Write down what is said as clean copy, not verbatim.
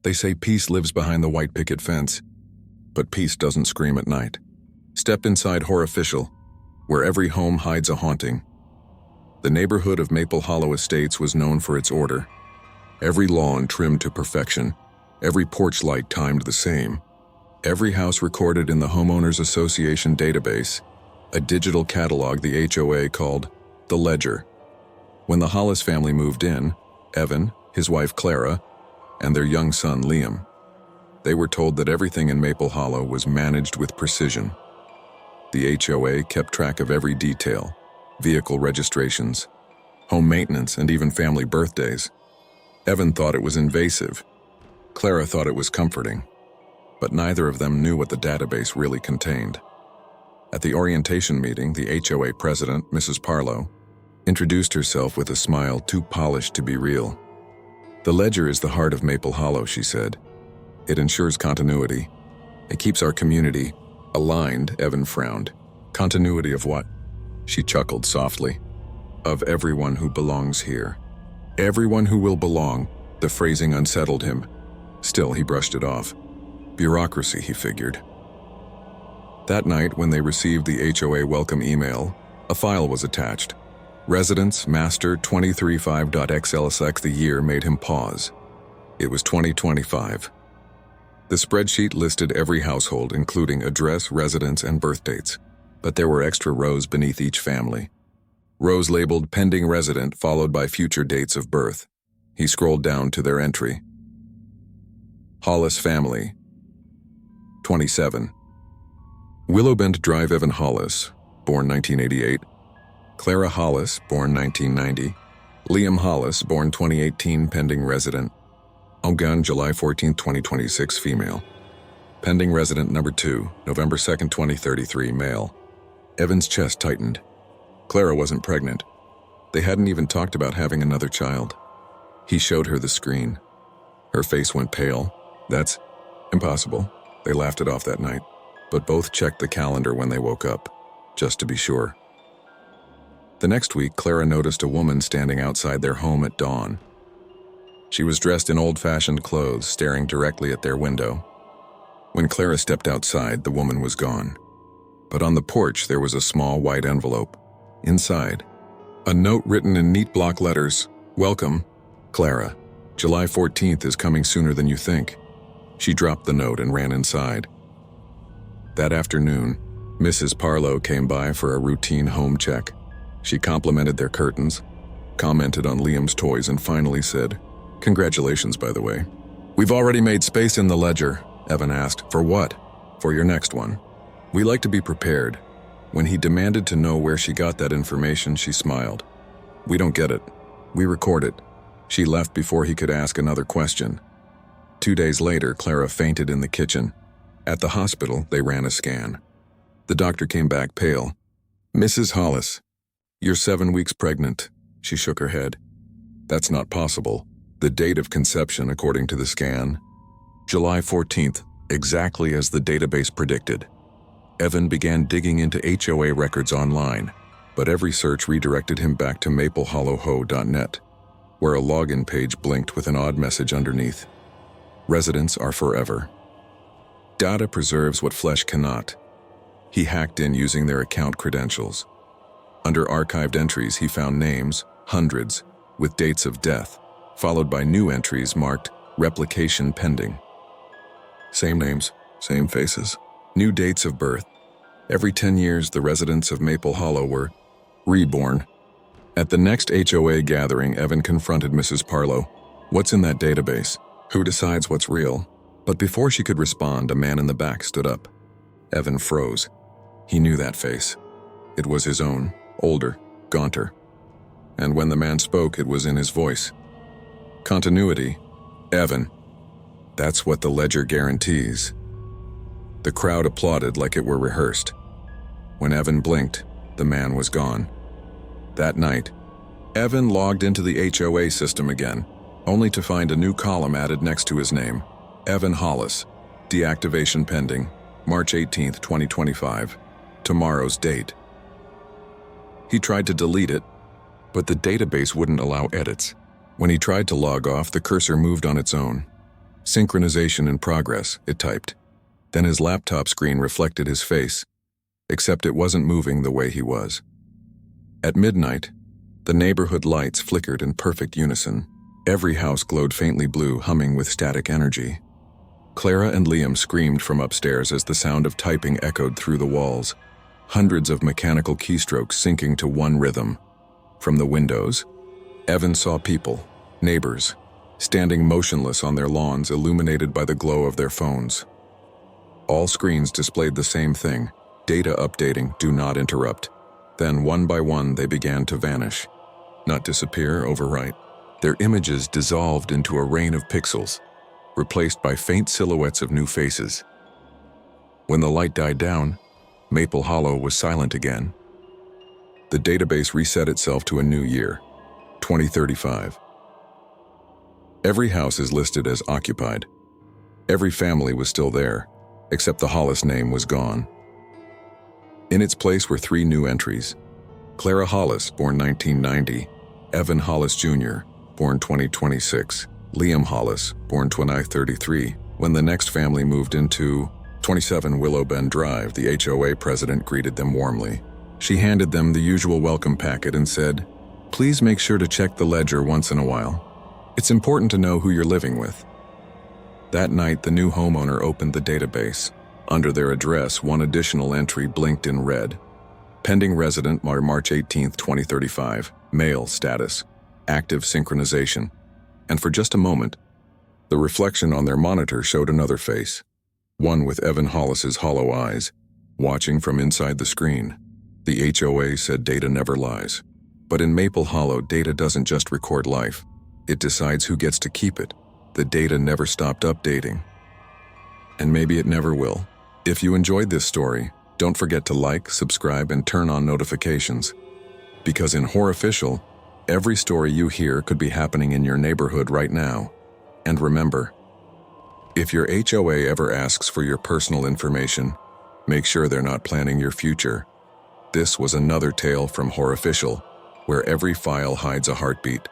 They say peace lives behind the white picket fence, but peace doesn't scream at night. Step inside Horrificial, where every home hides a haunting. The neighborhood of Maple Hollow Estates was known for its order. Every lawn trimmed to perfection, every porch light timed the same, every house recorded in the Homeowners Association database, a digital catalog the HOA called the Ledger. When the Hollis family moved in, Evan, his wife Clara, and their young son Liam, they were told that everything in Maple Hollow was managed with precision. The HOA kept track of every detail: vehicle registrations, home maintenance, and even family birthdays. Evan thought it was invasive. Clara thought it was comforting. But neither of them knew what the database really contained. At the orientation meeting, the HOA president, Mrs. Parlow, introduced herself with a smile too polished to be real. "The ledger is the heart of Maple Hollow," she said. "It ensures continuity. It keeps our community aligned." Evan frowned. "Continuity of what?" She chuckled softly. "Of everyone who belongs here. Everyone who will belong." The phrasing unsettled him. Still, he brushed it off. Bureaucracy, he figured. That night, when they received the HOA welcome email, a file was attached. Residence Master 235.xlsx. The year made him pause. It was 2025. The spreadsheet listed every household, including address, residence, and birth dates. But there were extra rows beneath each family. Rows labeled pending resident followed by future dates of birth. He scrolled down to their entry. Hollis family. 27. Willowbend Drive. Evan Hollis, born 1988. Clara Hollis, born 1990. Liam Hollis, born 2018, pending resident. Ogun, July 14, 2026, female. Pending resident number 2, November 2, 2033, male. Evan's chest tightened. Clara wasn't pregnant. They hadn't even talked about having another child. He showed her the screen. Her face went pale. "That's impossible." They laughed it off that night, but both checked the calendar when they woke up, just to be sure. The next week, Clara noticed a woman standing outside their home at dawn. She was dressed in old-fashioned clothes, staring directly at their window. When Clara stepped outside, the woman was gone. But on the porch, there was a small white envelope. Inside, a note written in neat block letters: "Welcome, Clara. July 14th is coming sooner than you think." She dropped the note and ran inside. That afternoon, Mrs. Parlow came by for a routine home check. She complimented their curtains, commented on Liam's toys, and finally said, "Congratulations, by the way." "We've already made space in the ledger," Evan asked. "For what?" "For your next one. We like to be prepared." When he demanded to know where she got that information, she smiled. "We don't get it. We record it." She left before he could ask another question. 2 days later, Clara fainted in the kitchen. At the hospital, they ran a scan. The doctor came back pale. "Mrs. Hollis, you're 7 weeks pregnant." She shook her head. "That's not possible." The date of conception, according to the scan, July 14th, exactly as the database predicted. Evan began digging into HOA records online, but every search redirected him back to maplehollowho.net, where a login page blinked with an odd message underneath. "Residents are forever. Data preserves what flesh cannot." He hacked in using their account credentials. Under archived entries, he found names, hundreds, with dates of death, followed by new entries marked replication pending. Same names, same faces, new dates of birth. Every 10 years, the residents of Maple Hollow were reborn. At the next HOA gathering, Evan confronted Mrs. Parlow. "What's in that database? Who decides what's real?" But before she could respond, a man in the back stood up. Evan froze. He knew that face. It was his own, older, gaunter. And when the man spoke, it was in his voice. "Continuity, Evan. That's what the ledger guarantees." The crowd applauded like it were rehearsed. When Evan blinked, the man was gone. That night, Evan logged into the HOA system again, only to find a new column added next to his name. Evan Hollis, deactivation pending, March 18, 2025, tomorrow's date. He tried to delete it, but the database wouldn't allow edits. When he tried to log off, the cursor moved on its own. Synchronization in progress, it typed. Then his laptop screen reflected his face, except it wasn't moving the way he was. At midnight, the neighborhood lights flickered in perfect unison. Every house glowed faintly blue, humming with static energy. Clara and Liam screamed from upstairs as the sound of typing echoed through the walls, hundreds of mechanical keystrokes syncing to one rhythm. From the windows, Evan saw people, neighbors, standing motionless on their lawns, illuminated by the glow of their phones. All screens displayed the same thing: data updating, do not interrupt. Then, one by one, they began to vanish. Not disappear, overwrite. Their images dissolved into a rain of pixels, replaced by faint silhouettes of new faces. When the light died down, Maple Hollow was silent again. The database reset itself to a new year, 2035. Every house is listed as occupied. Every family was still there, except the Hollis name was gone. In its place were 3 new entries: Clara Hollis, born 1990, Evan Hollis Jr., born 2026, Liam Hollis, born 2033. When the next family moved into 27 Willow Bend Drive, the HOA president greeted them warmly. She handed them the usual welcome packet and said, "Please make sure to check the ledger once in a while. It's important to know who you're living with." That night, the new homeowner opened the database. Under their address, one additional entry blinked in red: pending resident, March 18, 2035, male status, active synchronization. And for just a moment, the reflection on their monitor showed another face, one with Evan Hollis's hollow eyes, watching from inside the screen. The HOA said data never lies. But in Maple Hollow, data doesn't just record life. It decides who gets to keep it. The data never stopped updating. And maybe it never will. If you enjoyed this story, don't forget to like, subscribe, and turn on notifications. Because in Horrificial, every story you hear could be happening in your neighborhood right now. And remember, if your HOA ever asks for your personal information, make sure they're not planning your future. This was another tale from Horrificial, where every file hides a heartbeat.